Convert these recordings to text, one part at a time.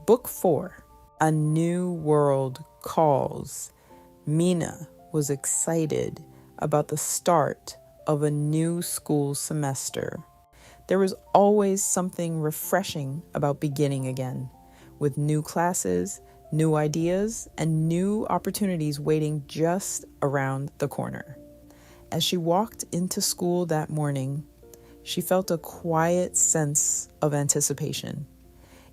Book 4, A New World Calls. Mina was excited about the start of a new school semester. There was always something refreshing about beginning again, with new classes, new ideas, and new opportunities waiting just around the corner. As she walked into school that morning, she felt a quiet sense of anticipation,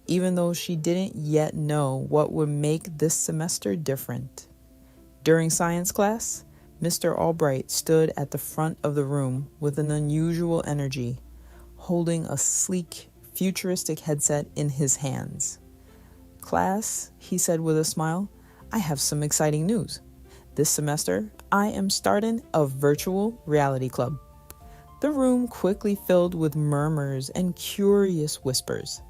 even though she didn't yet know what would make this semester different. During science class, Mr. Albright stood at the front of the room with an unusual energy, holding a sleek, futuristic headset in his hands. "Class," he said with a smile, "I have some exciting news. This semester, I am starting a virtual reality club." The room quickly filled with murmurs and curious whispers.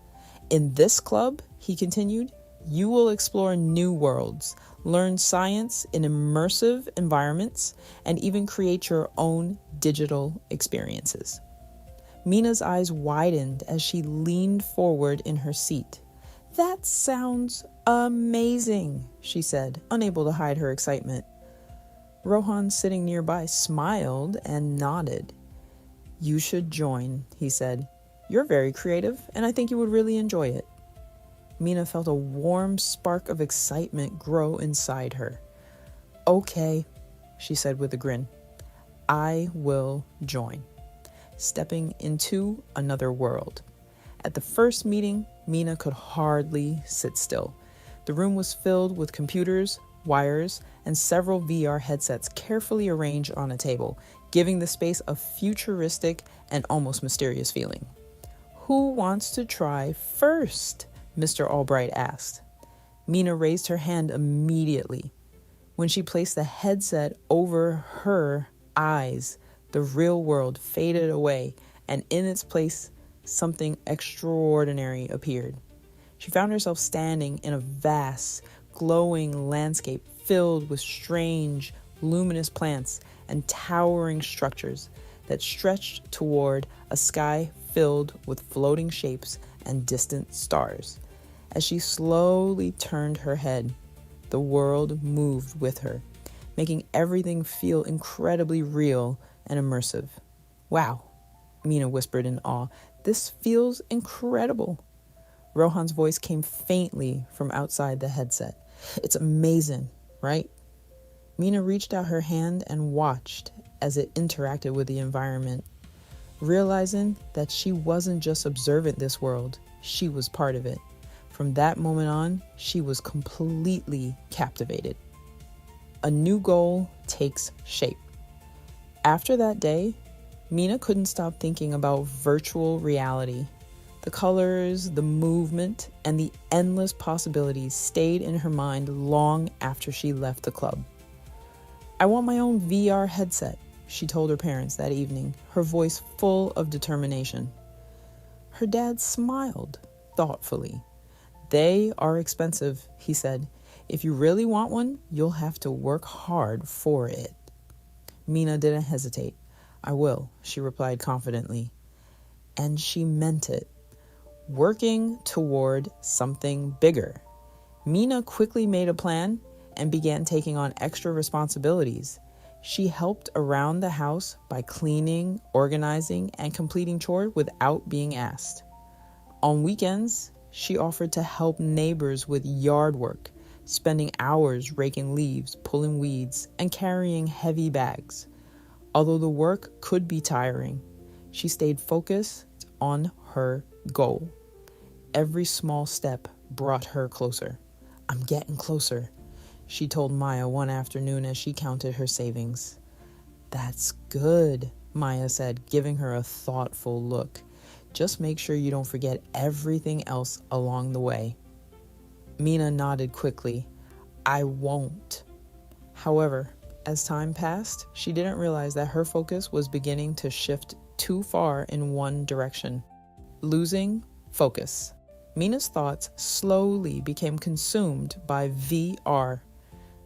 "In this club," he continued, "you will explore new worlds, learn science in immersive environments, and even create your own digital experiences." Mina's eyes widened as she leaned forward in her seat. "That sounds amazing," she said, unable to hide her excitement. Rohan, sitting nearby, smiled and nodded. "You should join," he said. "You're very creative, and I think you would really enjoy it." Mina felt a warm spark of excitement grow inside her. "Okay," she said with a grin. "I will join." Stepping into another world. At the first meeting, Mina could hardly sit still. The room was filled with computers, wires, and several VR headsets carefully arranged on a table, giving the space a futuristic and almost mysterious feeling. "Who wants to try first?" Mr. Albright asked. Mina raised her hand immediately. When she placed the headset over her eyes, the real world faded away, and in its place, something extraordinary appeared. She found herself standing in a vast, glowing landscape filled with strange, luminous plants and towering structures that stretched toward a sky filled with floating shapes and distant stars. As she slowly turned her head, the world moved with her, making everything feel incredibly real and immersive. "Wow," Mina whispered in awe. "This feels incredible." Rohan's voice came faintly from outside the headset. "It's amazing, right?" Mina reached out her hand and watched as it interacted with the environment, realizing that she wasn't just observant this world, she was part of it. From that moment on, she was completely captivated. A new goal takes shape. After that day, Mina couldn't stop thinking about virtual reality. The colors, the movement, and the endless possibilities stayed in her mind long after she left the club. "I want my own VR headset," she told her parents that evening, her voice full of determination. Her dad smiled thoughtfully. "They are expensive," he said. "If you really want one, you'll have to work hard for it." Mina didn't hesitate. "I will," she replied confidently. And she meant it. Working toward something bigger. Mina quickly made a plan and began taking on extra responsibilities. She helped around the house by cleaning, organizing, and completing chores without being asked. On weekends, she offered to help neighbors with yard work, spending hours raking leaves, pulling weeds, and carrying heavy bags. Although the work could be tiring, she stayed focused on her goal. Every small step brought her closer. "I'm getting closer," she told Maya one afternoon as she counted her savings. "That's good," Maya said, giving her a thoughtful look. "Just make sure you don't forget everything else along the way." Mina nodded quickly. "I won't." However, as time passed, she didn't realize that her focus was beginning to shift too far in one direction. Losing focus. Mina's thoughts slowly became consumed by VR.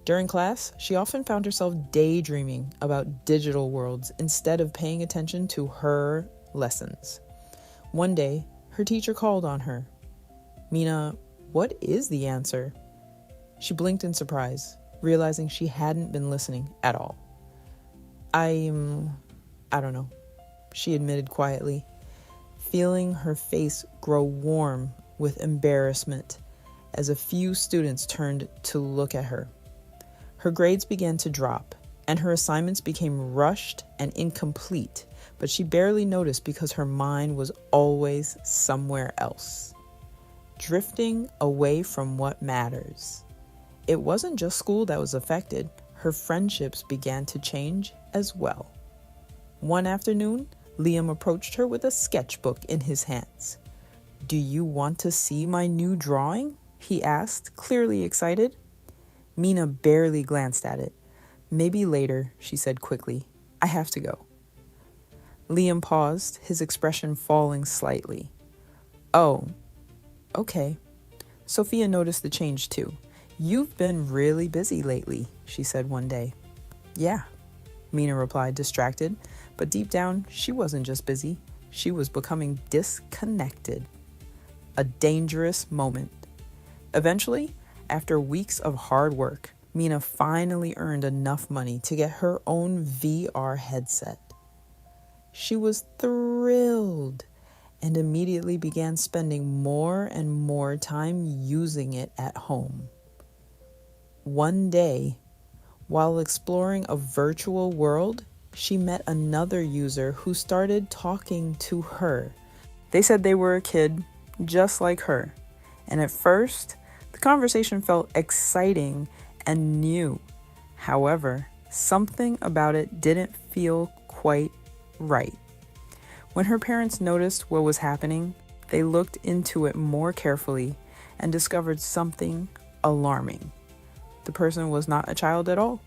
During class, she often found herself daydreaming about digital worlds instead of paying attention to her lessons. One day, her teacher called on her. "Mina, what is the answer? She blinked in surprise, realizing she hadn't been listening at all. I don't know, she admitted quietly, feeling her face grow warm with embarrassment as a few students turned to look at her. Her grades began to drop, and her assignments became rushed and incomplete, but she barely noticed because her mind was always somewhere else, drifting away from what matters. It wasn't just school that was affected. Her friendships began to change as well. One afternoon, Liam approached her with a sketchbook in his hands. "Do you want to see my new drawing?" he asked, clearly excited. Mina barely glanced at it. "Maybe later," she said quickly. "I have to go." Liam paused, his expression falling slightly. "Oh, okay." Sophia noticed the change too. "You've been really busy lately," she said one day. "Yeah," Mina replied, distracted, but deep down, she wasn't just busy. She was becoming disconnected. A dangerous moment. Eventually, after weeks of hard work, Mina finally earned enough money to get her own VR headset. She was thrilled and immediately began spending more and more time using it at home. One day, while exploring a virtual world, she met another user who started talking to her. They said they were a kid just like her, and at first, the conversation felt exciting and new. However, something about it didn't feel quite right. When her parents noticed what was happening, they looked into it more carefully and discovered something alarming. The person was not a child at all.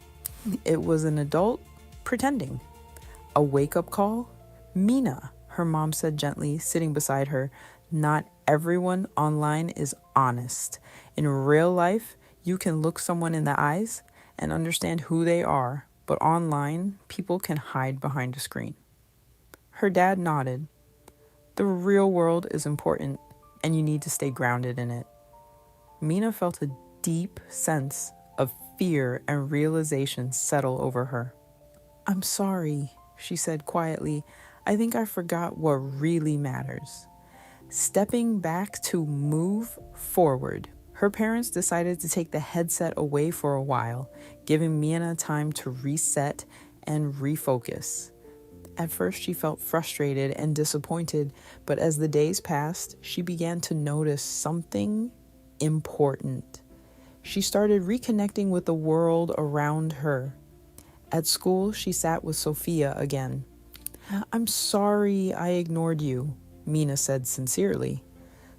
It was an adult pretending. A wake-up call? "Mina," her mom said gently, sitting beside her, "not everyone online is honest. In real life, you can look someone in the eyes and understand who they are, but online, people can hide behind a screen." Her dad nodded. "The real world is important, and you need to stay grounded in it." Mina felt a deep sense of fear and realization settle over her. "I'm sorry," she said quietly. "I think I forgot what really matters." Stepping back to move forward, her parents decided to take the headset away for a while, giving Mina time to reset and refocus. At first, she felt frustrated and disappointed, but as the days passed, she began to notice something important. She started reconnecting with the world around her. At school, she sat with Sophia again. "I'm sorry I ignored you," Mina said sincerely.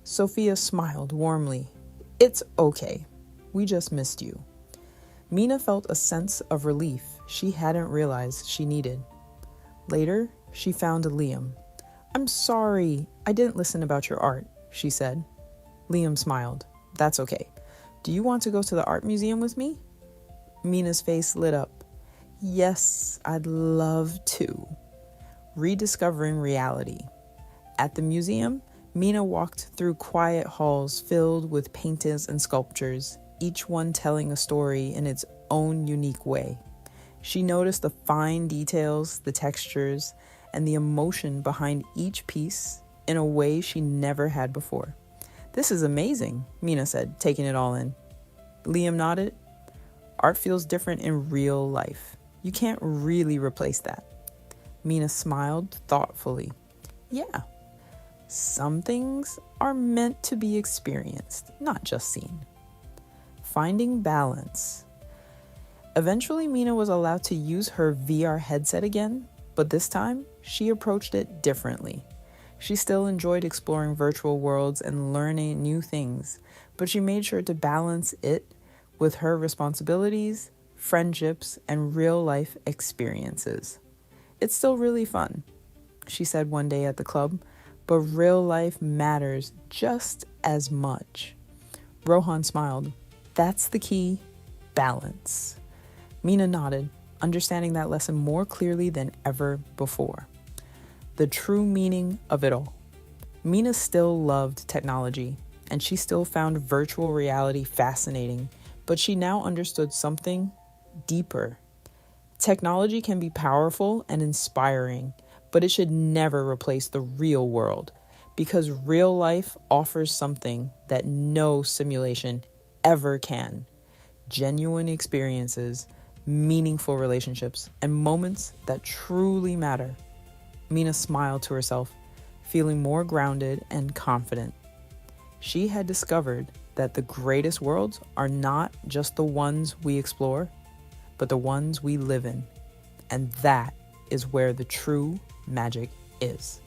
Sophia smiled warmly. "It's okay. We just missed you." Mina felt a sense of relief she hadn't realized she needed. Later, she found Liam. "I'm sorry, I didn't listen about your art," she said. Liam smiled. "That's okay. Do you want to go to the art museum with me?" Mina's face lit up. "Yes, I'd love to." Rediscovering reality. At the museum, Mina walked through quiet halls filled with paintings and sculptures, each one telling a story in its own unique way. She noticed the fine details, the textures, and the emotion behind each piece in a way she never had before. "This is amazing," Mina said, taking it all in. Liam nodded. "Art feels different in real life. You can't really replace that." Mina smiled thoughtfully. "Yeah, some things are meant to be experienced, not just seen." Finding balance. Eventually, Mina was allowed to use her VR headset again, but this time, she approached it differently. She still enjoyed exploring virtual worlds and learning new things, but she made sure to balance it with her responsibilities, friendships, and real-life experiences. "It's still really fun," she said one day at the club, "but real life matters just as much." Rohan smiled. "That's the key, balance." Mina nodded, understanding that lesson more clearly than ever before. The true meaning of it all. Mina still loved technology. and she still found virtual reality fascinating, but she now understood something deeper. Technology can be powerful and inspiring, but it should never replace the real world, because real life offers something that no simulation ever can: genuine experiences, meaningful relationships, and moments that truly matter. Mina smiled to herself, feeling more grounded and confident. She had discovered that the greatest worlds are not just the ones we explore, but the ones we live in. And that is where the true magic is.